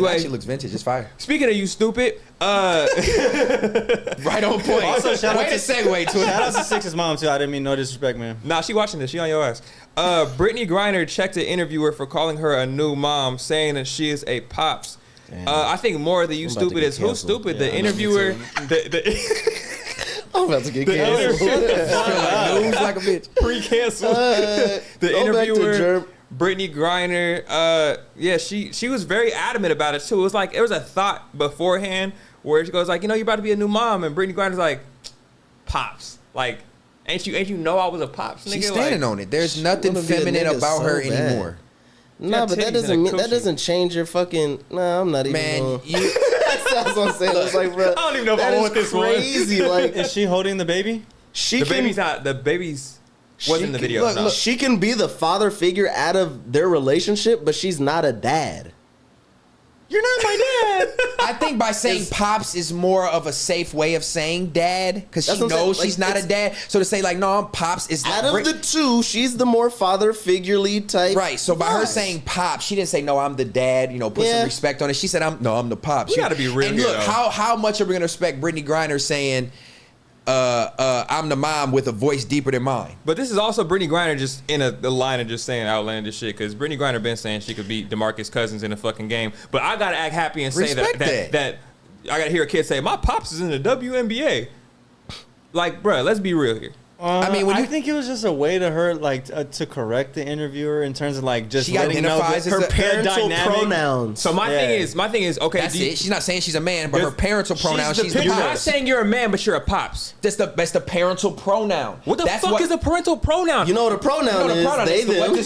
Like, she looks vintage. It's fire. Speaking of you stupid, right on point. Also, shout out to segue to it. Shout out to Six's mom too. I didn't mean no disrespect, man. Nah, she watching this. She on your ass. Britney Griner checked an interviewer for calling her a new mom, saying that she is a pops. I think more than you stupid is who's stupid. The interviewer. I'm about to get canceled. News like a bitch. Pre-canceled. The interviewer. Britney Griner, yeah, she was very adamant about it too. It was like it was a thought beforehand where she goes like, you know, you're about to be a new mom, and Britney Griner's like, pops, like, ain't you know I was a pops nigga? She's standing like, on it. There's nothing feminine about her anymore. No, but that doesn't change your fucking. No, I'm not even. Man, that's what I'm saying. It's like, bro, I don't even know if I want this crazy. Like, is she holding the baby? The baby's wasn't in the video. Look, she can be the father figure out of their relationship, but she's not a dad. You're not my dad. I think by saying pops is more of a safe way of saying dad, because she knows she's not a dad. So to say like, no, I'm pops is out of the two, she's the more father figurely type. Right. So by her saying pops, she didn't say no, I'm the dad. You know, put some respect on it. She said I'm the pops. We gotta be real. And look, how much are we gonna respect Britney Griner saying, I'm the mom with a voice deeper than mine? But this is also Britney Griner just in the line of just saying outlandish shit, because Britney Griner been saying she could beat DeMarcus Cousins in a fucking game. But I gotta act happy and say that I gotta hear a kid say my pops is in the WNBA. Like, bruh, let's be real here. I mean, I think it was just a way to her, like, to correct the interviewer in terms of like just she letting know her parental pronouns. So my thing is, okay, that's it. She's not saying she's a man, but her parental pronouns. She's the pops. You're not saying you're a man, but you're a pops. That's the parental pronoun. What the fuck is a parental pronoun? You know what a pronoun is? They them.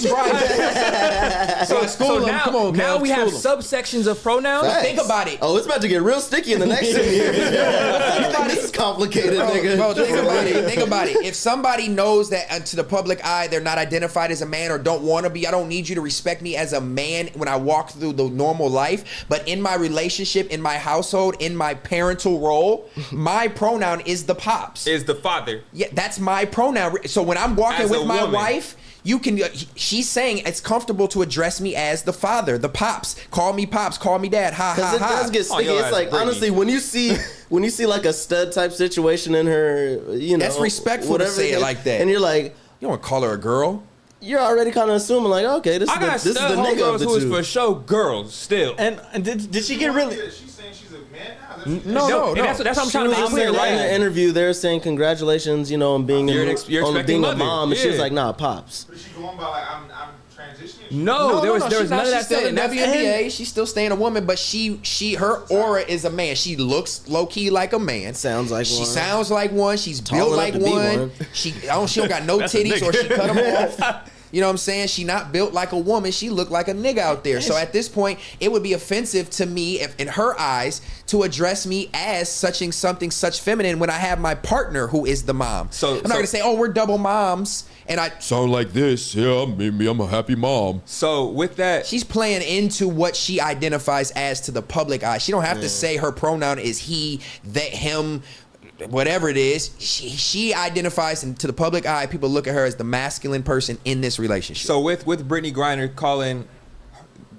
So now we have subsections of pronouns. Think about it. Oh, it's about to get real sticky in the next 2 years. This is complicated, nigga. Bro, think about it. If somebody knows that to the public eye they're not identified as a man or don't want to be, I don't need you to respect me as a man when I walk through the normal life. But in my relationship, in my household, in my parental role, my pronoun is the pops. Is the father. Yeah, that's my pronoun. So when I'm walking with my wife, you can. She's saying it's comfortable to address me as the father, the pops. Call me pops. Call me dad. Ha ha ha. Because it does get sticky. It's like, honestly, when you see like a stud type situation in her, you know, that's respectful to say it like that. And you're like, you don't want to call her a girl. You're already kind of assuming like, okay, this is the nigga of the two. Who is for sure girls still. And did she get really? She's saying she's a man now. No. That's what I'm trying to make clear. Right in the interview, they're saying congratulations, you know, on being a mom, and she was like, nah, pops. But is she going by like I'm transitioning? No, there was none of that still in said. WNBA. She's still staying a woman, but her aura is a man. She looks low key like a man. Sounds like one. She sounds like one. She's built like one. She don't got no titties or she cut them off. You know what I'm saying? She not built like a woman. She looked like a nigga out there. So at this point, it would be offensive to me, if in her eyes, to address me as such feminine when I have my partner who is the mom. So I'm not gonna say, oh, we're double moms, and I sound like this. Yeah, maybe I'm a happy mom. So with that, she's playing into what she identifies as to the public eye. She don't have to say her pronoun is he, that, him. Whatever it is, she identifies, and to the public eye, people look at her as the masculine person in this relationship. So with Britney Griner calling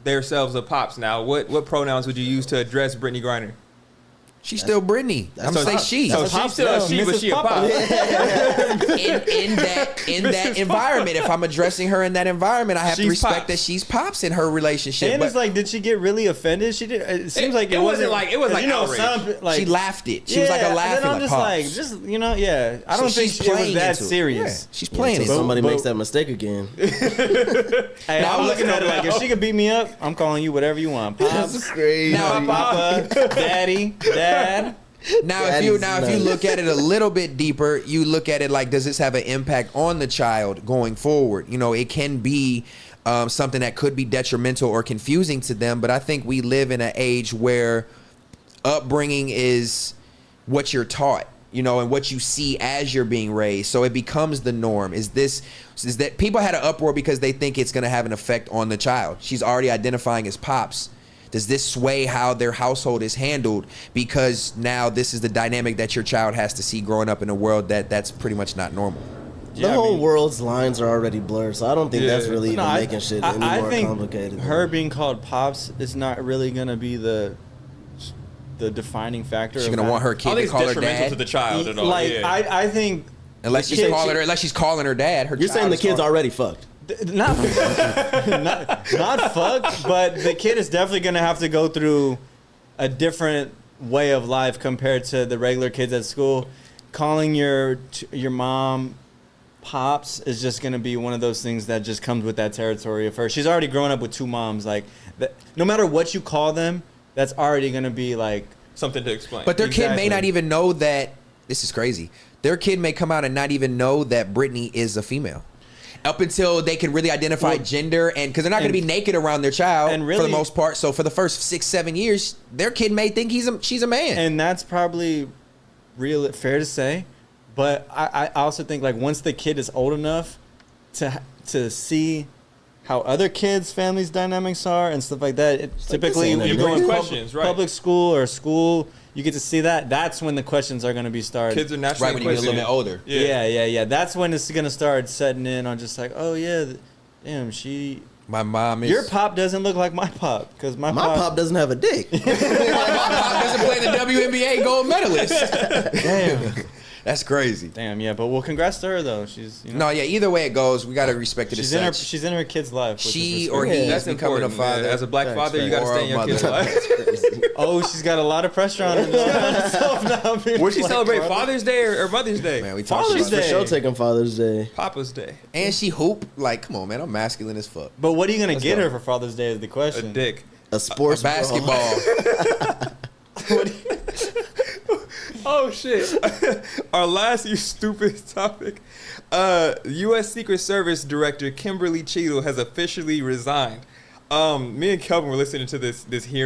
themselves a pops now, what pronouns would you use to address Britney Griner? She's still Britney. I'm gonna say she. So she's still a she, but she a pop. in that environment, if I'm addressing her in that environment, I have to respect that she's pops in her relationship. And it's like, did she get really offended? She did. It seems like it wasn't like you know, she laughed it. She was like a laughing. And I'm just like, yeah. I don't think it was that serious. She's playing it. Somebody makes that mistake again. Hey, I'm looking at it like, if she could beat me up, I'm calling you whatever you want. Pops, that's crazy. Now, Papa, Daddy, Dad. Now, if you look at it a little bit deeper, you look at it like, does this have an impact on the child going forward? You know, it can be something that could be detrimental or confusing to them. But I think we live in an age where upbringing is what you're taught, you know, and what you see as you're being raised. So it becomes the norm. Is that people had an uproar because they think it's going to have an effect on the child. She's already identifying as pops. Does this sway how their household is handled? Because now this is the dynamic that your child has to see growing up in a world that's pretty much not normal. The whole world's lines are already blurred, so I don't think that's really even No, making shit any more complicated. Her being called Pops is not really gonna be the defining factor. She's gonna want her kid to call her dad to the child at all. Like I think unless she's calling her dad. You're saying the kid's already fucked. not fucked, but the kid is definitely gonna have to go through a different way of life compared to the regular kids at school. Calling your mom Pops is just gonna be one of those things that just comes with that territory of her. She's already grown up with two moms. Like, no matter what you call them, that's already gonna be like something to explain. But their kid may not even know that. This is crazy. Their kid may come out and not even know that Brittney is a female. Up until they can really identify gender, and because they're not going to be naked around their child for the most part. So for the first 6-7 years, their kid may think she's a man, and that's probably fair to say. But I also think like once the kid is old enough to see how other kids' families' dynamics are and stuff like that, typically you go in public school or school. You get to see that. That's when the questions are going to be started. Kids are naturally when you get a little bit older. Yeah. That's when it's going to start setting in on just like, oh yeah, damn, my mom is. Your pop doesn't look like my pop because my pop doesn't have a dick. My pop doesn't play the WNBA gold medalist. Damn. That's crazy. Damn, yeah, but congrats to her though. She's either way it goes, we gotta respect it. She's in her kid's life. She or he is becoming a father. As a black father, you gotta stay in your kid's life. Oh, she's got a lot of pressure on herself now. Would she celebrate Father's Day or Mother's Day? Man, we talked Father's Day. For sure taking Father's Day. Papa's Day. And she hoop. Like, come on, man, I'm masculine as fuck. But what are you gonna get her for Father's Day is the question. A dick. A sports basketball. Oh shit. Our last you stupid topic. U.S. Secret Service Director Kimberly Cheadle has officially resigned. Me and Kelvin were listening to this hearing